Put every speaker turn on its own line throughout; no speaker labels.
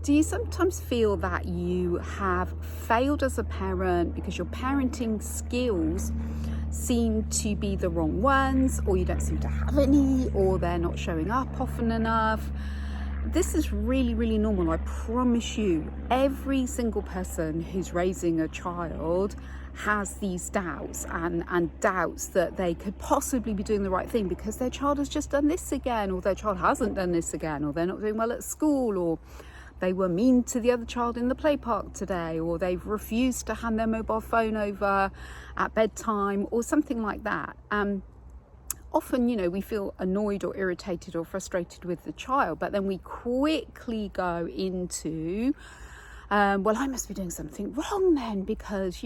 Do you sometimes feel that you have failed as a parent because your parenting skills seem to be the wrong ones, or you don't seem to have any, or they're not showing up often enough? This is really, really normal. I promise you, every single person who's raising a child has these doubts and doubts that they could possibly be doing the right thing because their child has just done this again, or their child hasn't done this again, or they're not doing well at school, or they were mean to the other child in the play park today, or they've refused to hand their mobile phone over at bedtime, or something like that. Often, we feel annoyed or irritated or frustrated with the child, but then we quickly go into, well, I must be doing something wrong then, because,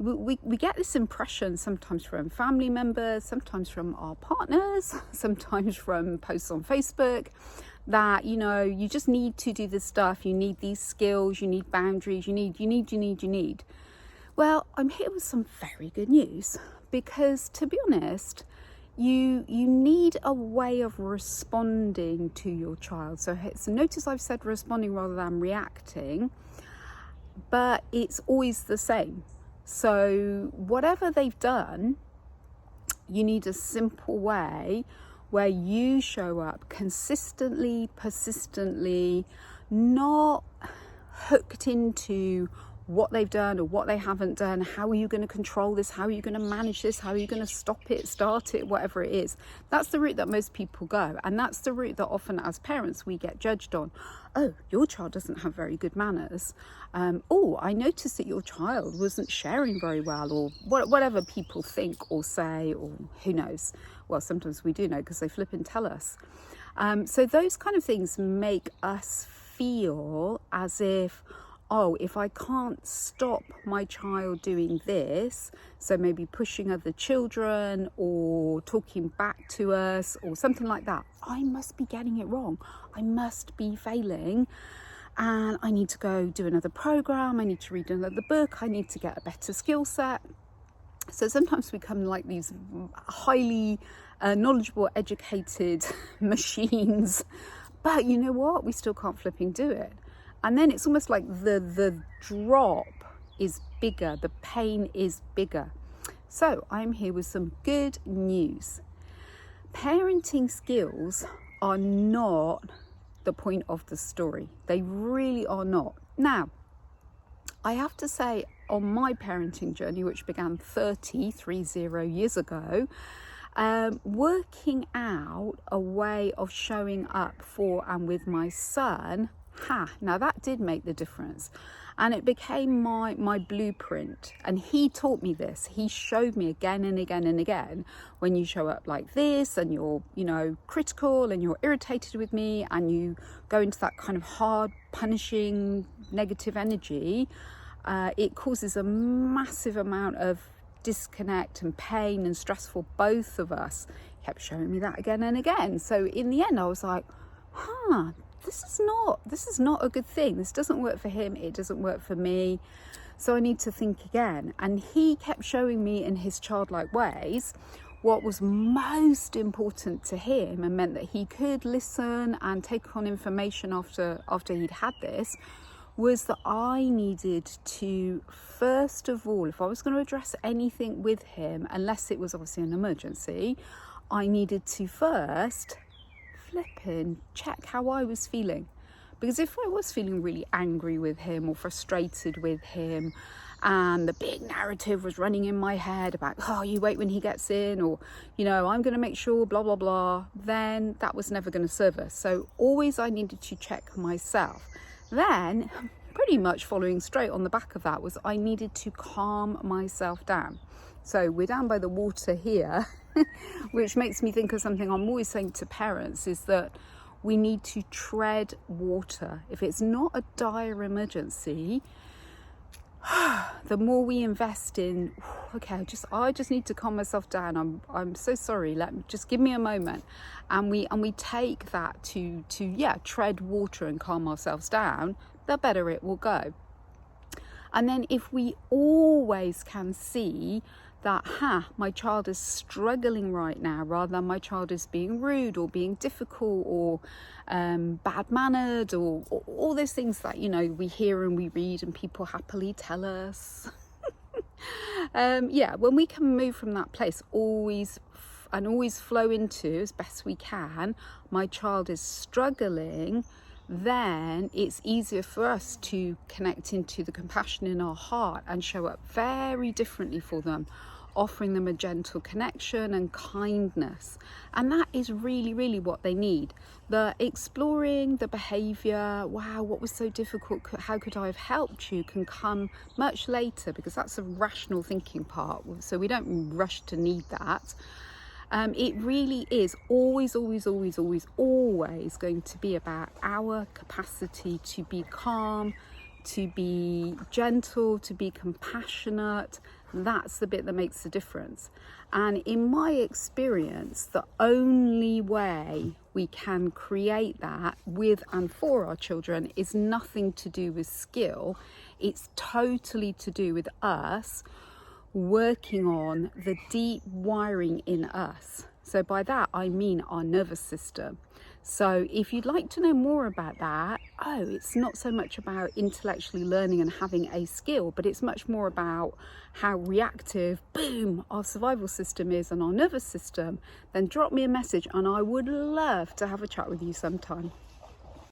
we get this impression sometimes from family members, sometimes from our partners, sometimes from posts on Facebook, that, you just need to do this stuff, you need these skills, you need boundaries, you need. Well, I'm here with some very good news, because to be honest, you need a way of responding to your child. So notice I've said responding rather than reacting, but it's always the same. So whatever they've done, you need a simple way where you show up consistently, persistently, not hooked into what they've done or what they haven't done. How are you going to control this? How are you going to manage this? How are you going to stop it, start it, whatever it is? That's the route that most people go. And that's the route that often as parents we get judged on. Oh, your child doesn't have very good manners. Oh, I noticed that your child wasn't sharing very well, or whatever people think or say, or who knows. Well, sometimes we do know because they flip and tell us. So those kind of things make us feel as if, oh, if I can't stop my child doing this, so maybe pushing other children or talking back to us or something like that, I must be getting it wrong. I must be failing, and I need to go do another program. I need to read another book. I need to get a better skill set. So sometimes we become like these highly knowledgeable, educated machines, but you know what? We still can't flipping do it. And then it's almost like the drop is bigger, the pain is bigger. So I'm here with some good news. Parenting skills are not the point of the story. They really are not. Now, I have to say, on my parenting journey, which began 30 years ago, working out a way of showing up for and with my son, now that did make the difference, and it became my blueprint. And he taught me this. He showed me again and again and again, when you show up like this and you're critical and you're irritated with me and you go into that kind of hard, punishing, negative energy, it causes a massive amount of disconnect and pain and stress for both of us. He kept showing me that again and again. So in the end I was like, this is not a good thing. This doesn't work for him. It doesn't work for me. So I need to think again. And he kept showing me in his childlike ways what was most important to him, and meant that he could listen and take on information after he'd had this, was that I needed to, first of all, if I was going to address anything with him, unless it was obviously an emergency, I needed to first flipping check how I was feeling. Because if I was feeling really angry with him or frustrated with him, and the big narrative was running in my head about, oh, you wait when he gets in, or I'm going to make sure blah blah blah, then that was never going to serve us. So always I needed to check myself. Then pretty much following straight on the back of that was I needed to calm myself down. So we're down by the water here, which makes me think of something I'm always saying to parents, is that we need to tread water. If it's not a dire emergency, the more we invest in, okay, I just need to calm myself down. I'm so sorry. Just give me a moment, and we take that to tread water and calm ourselves down, the better it will go. And then if we always can see that, my child is struggling right now, rather than my child is being rude or being difficult or bad mannered, or all those things that, you know, we hear and we read and people happily tell us. When we can move from that place, always flow into, as best we can, my child is struggling, then it's easier for us to connect into the compassion in our heart and show up very differently for them, offering them a gentle connection and kindness. And that is really, really what they need. The exploring the behavior, wow, what was so difficult, how could I have helped you, can come much later, because that's a rational thinking part, so we don't rush to need that. It really is always going to be about our capacity to be calm, to be gentle, to be compassionate. That's the bit that makes the difference. And in my experience, the only way we can create that with and for our children is nothing to do with skill. It's totally to do with us working on the deep wiring in us. So by that I mean our nervous system. So if you'd like to know more about that, it's not so much about intellectually learning and having a skill, but it's much more about how reactive, boom, our survival system is and our nervous system, then drop me a message and I would love to have a chat with you sometime.